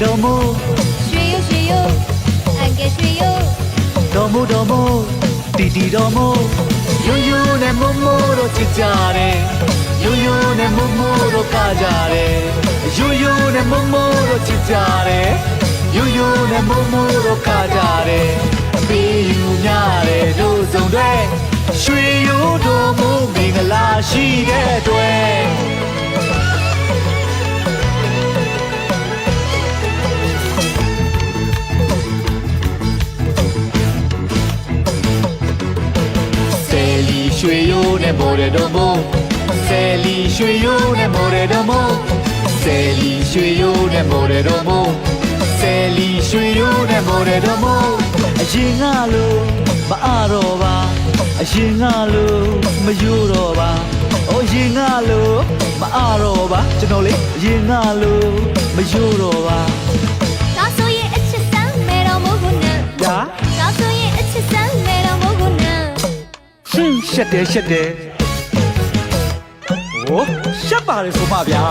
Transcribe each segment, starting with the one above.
တော်မို့ရွှေရိုးအငယ်ရွှေရိုးတော်မို့တီတော်မို့ရိုးရိုးနဲ့မို့တို့ချစ်ကြတယ်ရိုးရိုးနဲ့မို့တို့ကကြတယ်ရိုးရိုးနဲ့မို့တို့ချစ်ကြတယ်ရိုးရိုးနဲ့မို့တို့ကကြတယ်ပြီးယူများတယ်တို့စုံတွေရွှေရိုးတော်မို့မင်္ဂလာရှိတဲ့အတွက်ရွှေရိုးနဲ့မိုးတဲ့တော်မို့ဆယ်လီရွှေရိုးနဲ့မိုးတဲ့တော်မို့ဆယ်လီရွှေရိုးနဲ့မိုးတဲ့တော်မို့ဆယ်လီရွှေရိုးနဲ့မိုးတဲ့တော်မို့အရင်ကလို့မအားတော့ပါအရင်ကလို့မယိုးတော့ပါအရင်ကလို့မအားတော့ပါကျွန်တော်လေအရင်ကလို့မယိုးတော့ပါဒါဆိုရင်အချစ်စမ်းမဲတော်မို့ကိုနဲ့ဒါဆိုရင်အချစ်စမ်းမဲတော်မို့ကိုနဲ့ရှက်တယ်ဟိုရှက်ပါလေဆိုမှဗျာ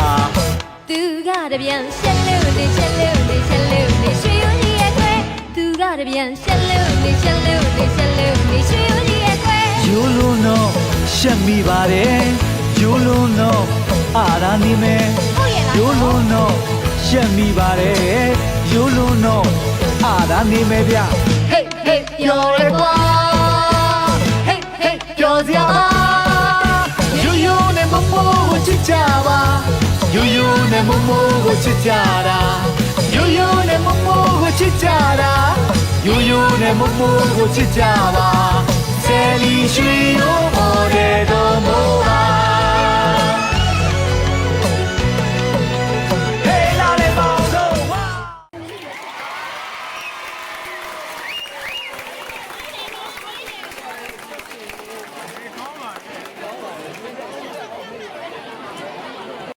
သူကတပြန်ရှက်လို့နေရွှေရိုးကြီးရဲ့ခွဲသူကတပြန်ရှက်လို့နေရွှေရိုးကြီးရဲ့ခွဲရိုးလုံးတော့ရှက်မိပါတယ်ရိုးလုံးတော့အားရနေမယ်ရိုးလုံးတော့ရှက်မိပါတယ်ရိုးလုံးတော့အားရနေမယ်ဗျဟေးပြောရဲကွာပြောစရာရိုးရိုးနဲ့မို့ကိုချစ်ကြပါရိုးရိုးနဲ့မို့ကိုချစ်ကြတာရိုးရိုးနဲ့မို့ကိုချစ်ကြတာရိုးရိုးနဲ့မို့ကိုချစ်ကြပါဆယ်လီရွှေရိုးပေါ်တဲ့တော်မို့ပါ